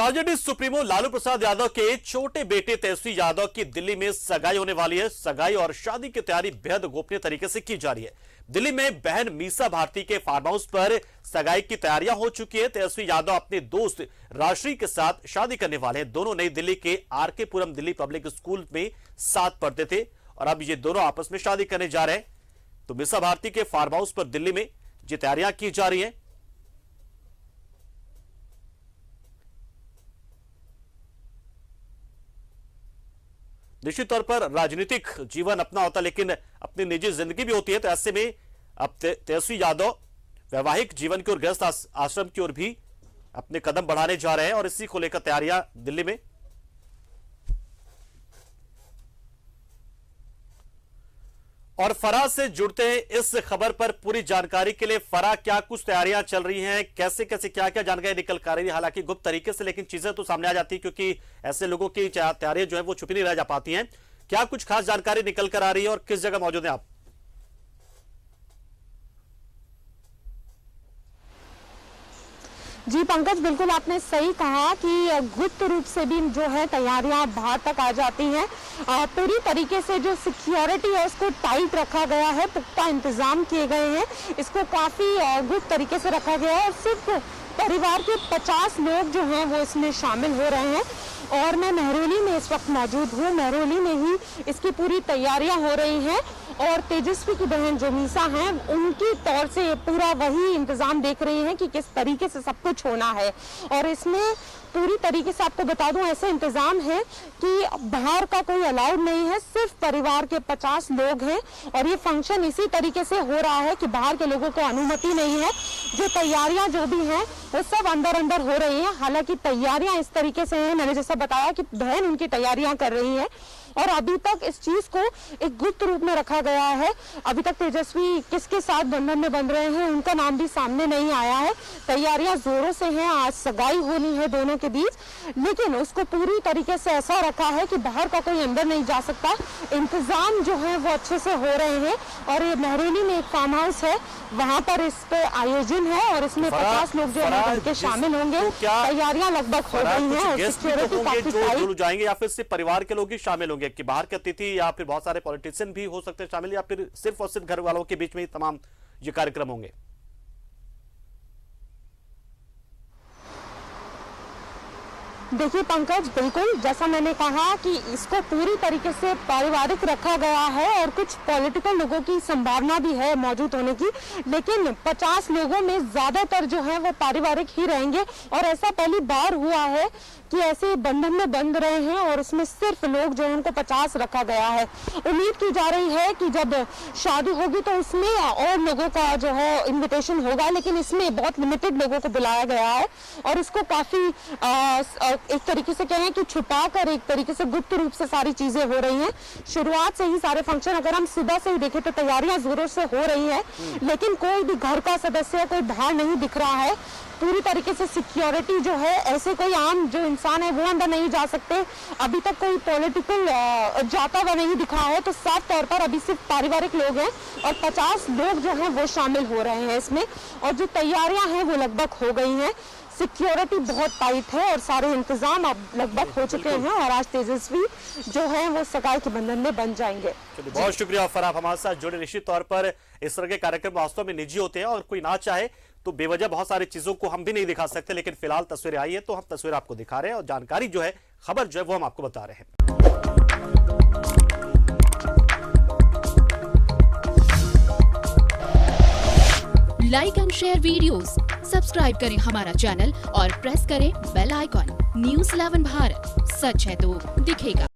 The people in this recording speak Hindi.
आरजेडी सुप्रीमो लालू प्रसाद यादव के छोटे बेटे तेजस्वी यादव की दिल्ली में सगाई होने वाली है। सगाई और शादी की तैयारी बेहद गोपनीय तरीके से की जा रही है। दिल्ली में बहन मीसा भारती के फार्म हाउस पर सगाई की तैयारियां हो चुकी है। तेजस्वी यादव अपने दोस्त राशि के साथ शादी करने वाले हैं। दोनों नई दिल्ली के आरके पुरम दिल्ली पब्लिक स्कूल में साथ पढ़ते थे और अब ये दोनों आपस में शादी करने जा रहे हैं। तो मीसा भारती के फार्म हाउस पर दिल्ली में ये तैयारियां की जा रही हैं। निश्चित तौर पर राजनीतिक जीवन अपना होता है, लेकिन अपनी निजी जिंदगी भी होती है। तो ऐसे में अब तेजस्वी यादव वैवाहिक जीवन की ओर, गृहस्थ आश्रम की ओर भी अपने कदम बढ़ाने जा रहे हैं और इसी को लेकर तैयारियां दिल्ली में। और फराह से जुड़ते हैं इस खबर पर पूरी जानकारी के लिए। फराह, क्या कुछ तैयारियां चल रही हैं, कैसे कैसे क्या क्या जानकारी निकल कर रही है, हालांकि गुप्त तरीके से, लेकिन चीजें तो सामने आ जाती है क्योंकि ऐसे लोगों की तैयारियां जो है वो छुपी नहीं रह जा पाती हैं। क्या कुछ खास जानकारी निकल कर आ रही है और किस जगह मौजूद है आप? जी पंकज, बिल्कुल आपने सही कहा कि गुप्त रूप से भी जो है तैयारियां बाहर तक आ जाती हैं। पूरी तरीके से जो सिक्योरिटी है उसको टाइट रखा गया है, पुख्ता इंतजाम किए गए हैं। इसको काफी गुप्त तरीके से रखा गया है और सिर्फ परिवार के 50 लोग जो हैं वो इसमें शामिल हो रहे हैं। और मैं मेहरौली में इस वक्त मौजूद हूँ। मेहरौली में ही इसकी पूरी तैयारियां हो रही हैं और तेजस्वी की बहन जो मीसा हैं उनकी तौर से पूरा वही इंतजाम देख रही हैं कि किस तरीके से सब कुछ होना है। और इसमें पूरी तरीके से आपको बता दूं, ऐसे इंतजाम है कि बाहर का कोई अलाउड नहीं है, सिर्फ परिवार के 50 लोग हैं और ये फंक्शन इसी तरीके से हो रहा है कि बाहर के लोगों को अनुमति नहीं है। जो तैयारियां जो भी हैं वो सब अंदर अंदर हो रही हैं। हालांकि तैयारियां इस तरीके से हैं, मैंने जैसा बताया कि बहन उनकी तैयारियां कर रही है और अभी तक इस चीज को एक गुप्त रूप में रखा गया है। अभी तक तेजस्वी किसके साथ बंधन में बंध रहे हैं उनका नाम भी सामने नहीं आया है। तैयारियां जोरों से हैं, आज सगाई होनी है दोनों के बीच, लेकिन उसको पूरी तरीके से ऐसा रखा है कि बाहर का कोई अंदर नहीं जा सकता। इंतजाम जो है वो अच्छे से हो रहे हैं और ये मेहरौली में एक फार्म हाउस है, वहां पर इस पे आयोजन है और इसमें 50 लोग जो है भर के शामिल होंगे। तैयारियां लगभग हो गई हैं और सिक्योरिटी काफी टाइट जाएंगे या फिर सिर्फ परिवार के लोग ही शामिल होंगे कि बाहर के अतिथि या फिर बहुत सारे पॉलिटिशियन भी हो सकते हैं शामिल, या फिर सिर्फ और सिर्फ घर वालों के बीच में ही तमाम ये कार्यक्रम होंगे? देखिए पंकज, बिल्कुल जैसा मैंने कहा कि इसको पूरी तरीके से पारिवारिक रखा गया है और कुछ पॉलिटिकल लोगों की संभावना भी है मौजूद होने की, लेकिन 50 लोगों में ज्यादातर जो है वो पारिवारिक ही रहेंगे। और ऐसा पहली बार हुआ है कि ऐसे बंधन में बंध रहे हैं और इसमें सिर्फ लोग जो है उनको 50 रखा गया है। उम्मीद की जा रही है कि जब शादी होगी तो उसमें और लोगों का जो है इन्विटेशन होगा, लेकिन इसमें बहुत लिमिटेड लोगों को बुलाया गया है और इसको काफी एक तरीके से कहें कि छुपा कर एक तरीके से गुप्त रूप से सारी चीजें हो रही हैं। शुरुआत से ही सारे फंक्शन, अगर हम सुबह से ही देखें तो तैयारियां जोरों से हो रही है, लेकिन कोई भी घर का सदस्य कोई बाहर नहीं दिख रहा है। पूरी तरीके से सिक्योरिटी जो है, ऐसे कोई आम जो इंसान है वो अंदर नहीं जा सकते। अभी तक कोई पॉलिटिकल जाता हुआ नहीं दिखा है, तो साफ तौर पर अभी सिर्फ पारिवारिक लोग हैं और 50 लोग जो हैं वो शामिल हो रहे हैं इसमें। और जो तैयारियां हैं वो लगभग हो गई हैं। सिक्योरिटी बहुत टाइट है और सारे इंतजाम अब लगभग हो चुके हैं और आज तेजस्वी जो है वो सगाई के बंधन में बन जाएंगे। बहुत शुक्रिया फराह, हमारे साथ जुड़े। निश्चित तौर पर इस तरह के कार्यक्रम वास्तव में निजी होते हैं और कोई ना चाहे तो बेवजह बहुत सारी चीजों को हम भी नहीं दिखा सकते, लेकिन फिलहाल तस्वीरें आई है तो हम तस्वीर आपको दिखा रहे हैं और जानकारी जो है, खबर जो है वो हम आपको बता रहे हैं। Like and share videos, subscribe करें हमारा चैनल और प्रेस करें बेल आइकॉन। न्यूज़ 11 भारत, सच है तो दिखेगा।